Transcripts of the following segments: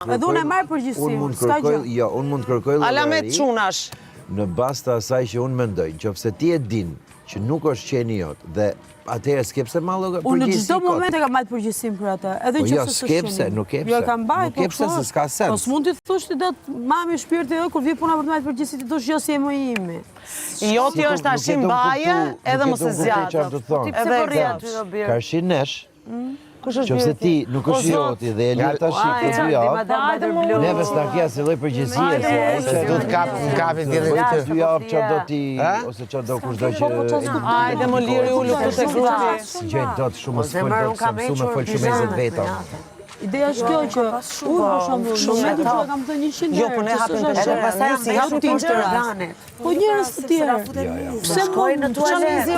Edhe unë e marr përgjegjësinë, s'ka gjë. Jo, unë mund të kërkoj llogari. Ala me çunash. Në bazë të asaj që unë mendoj, nëse ti e din që nuk është qeni jot dhe atëherë s'ke pse ma llogari Unë në përgjegjësi. çdo moment e kam marrë përgjegjësinë për atë, edhe Po jo, nëse s'ke pse, nuk ke pse. Jo, e kam mbajtur. Nuk ke pse se s'ka sens. Po s'mund të thosh ti do të mami shpirti jo kur vi puna për të marrë përgjegjësi ti thosh jo si e më imi. Jo ti është tash i mbaje edhe mos e zgjat. Edhe Karshin nesh. Kush është Qofse ti nuk është joti dhe e lirë tash për 2 javë, neve s'na kja se lloj përgjegjësie se du të kapi djelë për 2 javë çfarë do ti ose çfarë do kushdo që Hajde më liri ulu këtu te grupi. gjej dot shumë mos fol dot se mësu me fol shumë 20 veta. Ideja është kjo që unë për shembull momentin që kam thënë 100 Jo, po ne hapim të edhe pastaj si hapim të organet. Po njerëz të tjerë. Pse shkojnë në tualet?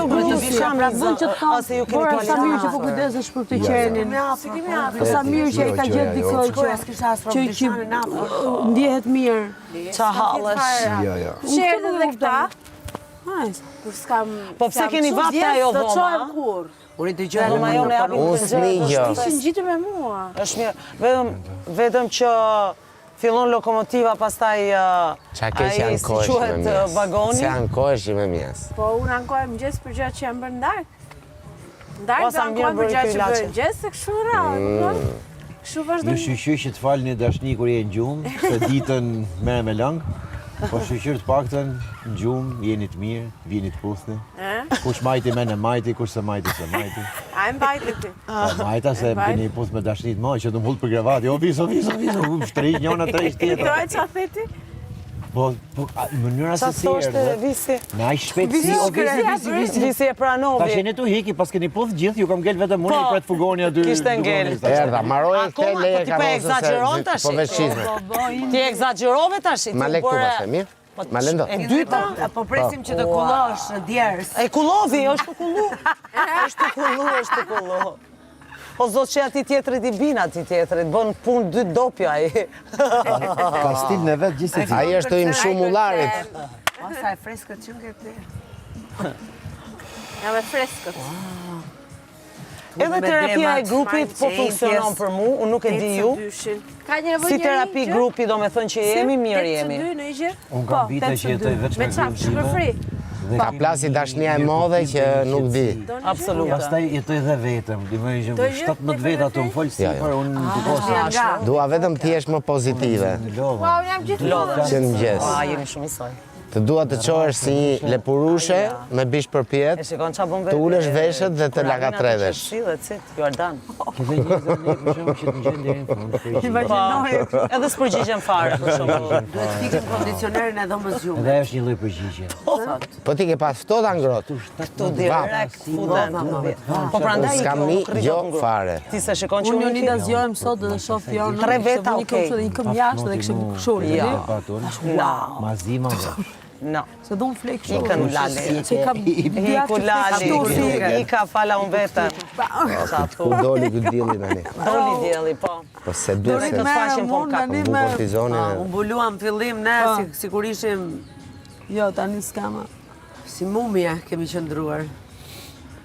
Vën që të Ose ju keni por sa mirë që po tualet. kujdesesh për këtë qenin. Sa mirë që ai ka gjetë dikë që ndihet mirë. Ça hallesh. Jo, jo. Shërë dhe këta, Hajde. kur s'kam... Po pse keni vapte ajo Do dhoma? çojmë kur. Unë dëgjoj Dhoma jone japim Unë të s'ni gjë. gjë. Ishin gjitur me mua. Është mirë. Vetëm që fillon lokomotiva, pastaj Qa keq janë kohësh me quhet mjes. vagoni. Se janë kohësh me mjes. Po unë ankoj mëngjes për gjëra që janë bërë ndark. Ndark Po, do sa ankoj mirë për bëri gjëra kjo që ilaçe. bërë mëngjes, se kështu rrallë. Kështu Ju vazhdojmë. shqyqy që të falni dashni kur je në gjumë, se ditën merre me lang. Po shqyqyr të paktën në gjumë, jeni të mirë, vini të puthni. Kush majti me në majti, kush se majti se majti. A e mbajtë ti. Po majta se më keni puth me dashnit më, që të mbull për krevat. Jo, viso, shtrej njona tresh tjetër. Doj qa theti? Po, mënyra se Sa si thoshte erdhe. visi? Na i shpejtësi, o visi. Visi e pranovi. Tash jeni tu hiki, pas keni puth gjithë, ju kam ngel vetëm unë i pret fugoni aty. Kishte ngel. Erdha, maroj e këte Akoma, leje po ti po egzageron tash. Po veçizme. Ti egzagjerove tash. Ma lek tu pastaj, mirë? Ma lendo. E dyta? Po presim që të kullosh djerës. E kullovi, është të kullu. Është të kullu. Po zot që ati tjetërit i bin ati tjetërit, bën punë 2 dopja ai. Ka stil në vetë gjithë se Ai është im shumë ullarit. Sa e freskët që në këtë. Ja me freskët. Edhe terapia e grupit po funksionon për mu, unë nuk e di ju. Ka një nevojë Si terapi grupi do me thënë që jemi, mirë jemi. 82 në gjë? Unë kam vite që jetoj veç Me qamë, sugar free. Ka plasi dashnia e modhe që nuk di. Absolute. Pastaj jetoj dhe vetëm, dimoj që 17 veta të më folë sipër, unë në dukosa. Dua vetëm ti jesh më pozitive. Wow, jam gjithë Që në mëgjes. Jemi shumë i saj. Të dua të qohesh si një lepurushe me bish për E pjetë, shikon qa bën vetë. të ulesh veshët dhe të lakatredesh. Si dhe cit, Jordan. Këve një zërë për shumë që të gjenë deri në fund. Edhe s'përgjigjem fare, për shumë. Duhet të fikim kondicionerin e dhomës gjumë. Edhe është një lloj përgjigje. Po ti ke pas ftohta ngrohtë. Tu direkt futen. Po prandaj S'kam kjo një nuk rritet gjo ngro. fare. Ti se shikon që Unë unë Jonida zgjohem sot dhe shoh Fionë. 3 veta, okej. Dhe një këm jashtë dhe kishte kështu. Ja. Wow. Mazima dhe. No. Se do në flek kështu. Ikën lali. Se kam Iku lali. Ika fala unë vetën. Ku doli ky dielli tani? Doli djeli, po. Po se duhet Dori se të faqen po më bu kapë. kortizonin. Unë buluam fillim ne, sikur ishim Jo, tani s'kama. si mumia kemi qëndruar.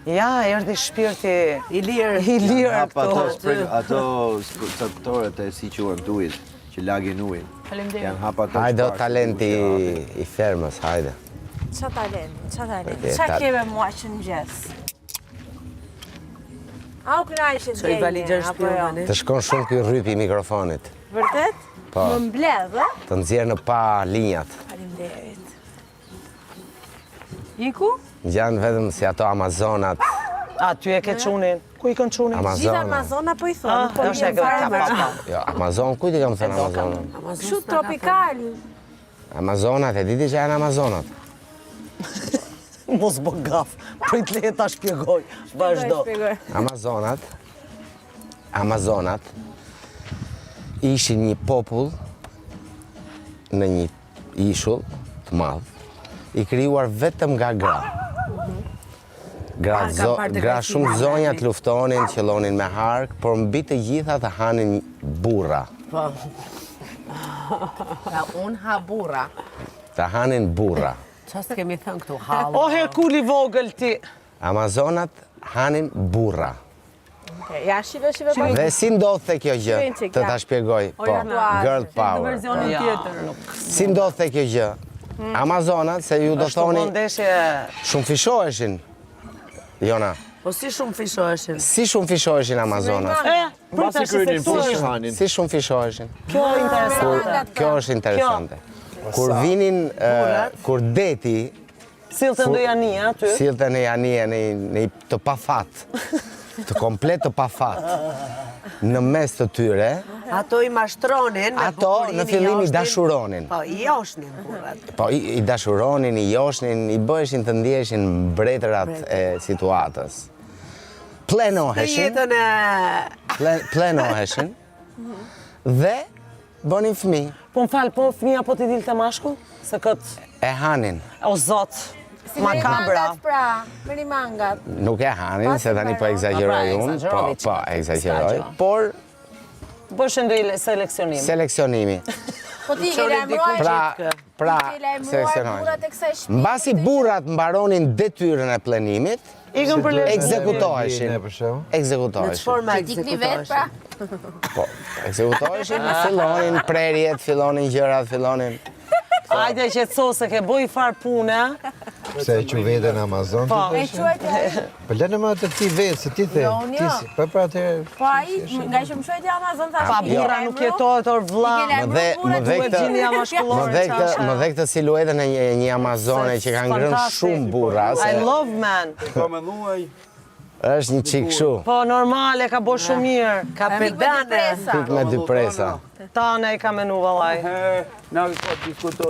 Ja, erdhi shpirti I lirë. i lirë Hapa këtu. ato sektorët e si quhen të ujit, që lagin ujin. Faleminderit. Janë hapa ato. Hajde o talenti i fermës, hajde. Qa talent, qa talent. Okej, Qa keme mua që në gjesë? A u kënaqë Çoj valigja shpionane. Të shkon shumë ky rrypi i mikrofonit. Vërtet? Po. Më mbledh, ë? Të nxjerr në pa linjat. Faleminderit. Iku? Ngjan vetëm si ato Amazonat. A, ty e ke qunin. Ku i kën qunin? Gjithë Amazona. Amazona po i thonë, po është e vjen fare gëtë, me. Jo, Amazon, kujt i kam thënë Amazonat? Kështu tropikal. Amazonat, e diti që janë Amazonat? Mos bë gaf. Prit leje ta shpjegoj. Vazhdo. Amazonat ishin një popull në një ishull të madh, i krijuar vetëm nga gra. Gra shumë zonja të luftonin, qellonin me hark, por mbi të gjitha të hanin burra. Pra unë ha burra. Të hanin burra. Çfarë kemi thënë këtu? Hallë. O Herkuli vogël ti. Amazonat hanin burra. Okej, ja shive pa. Dhe si ndodhte kjo gjë? Të ta shpjegoj. Po, girl power. Versionin tjetër. Si ndodhte kjo gjë? Amazonat, se ju do Është të thoni, ndeshje shumë fishoheshin. Jona, Po si shumë fishoheshin? si shumë fishoheshin Amazonat? Basi kryenin fushë hanin. Si shumë fishoheshin? Kjo interesante. Kjo është interesante. Kur vinin, kur deti, Sillte ndo Jania aty. sillte në Janie në të pafat, të komplet të pafat, në mes të tyre, Ato i mashtronin me ato bukurin, në fillim i joshnin. dashuronin. Po, i joshnin burrat. Po, i dashuronin, i joshnin, i bëheshin të ndjeshin mbretërat e situatës. Në Plenoheshin, jetën e... plenoheshin, dhe bënin fëmijë, Po më falë, po fëmija po t'i dilte mashkull? Se këtë, e hanin. o zot, makabra. Pra, me mangat. Nuk e hanin, se tani po egzagjeroj unë, egzagjeroj, po egzagjeroj, por Bëshë ndo i seleksionim. seleksionimi. Po ti ke lajmëruar. Pra, Ke lajmëruar seleksionojnë. burrat e kësaj shtëpi. Mbasi burrat mbaronin detyrën e plenimit, Ikën për lejtë. ekzekutoheshin. Për shembull. Ekzekutoheshin. Forma Ti kli vet pra. Po, ekzekutoheshin, fillonin prerjet, fillonin gjërat, fillonin... Ajde qetëso se ke bëj far pune. Pse e që vete në Amazon? Po, E quajtë. Po lënë më të ti vetë, se ti the. Jo, unë jo. Po pra atëherë Po ai nga që më shojti Amazon thash. pa burra nuk jetohet or vlla. Më dhe Duhet gjinja këtë... mashkullore. Më dhe këtë siluetën e një Amazone që kanë ngrënë shumë burra, I se love man. është një qik shu, Po normale ka bo shumë mirë. Ka pedane. pik me dy presa. Tane i ka menu vallaj. Na po diskutoj.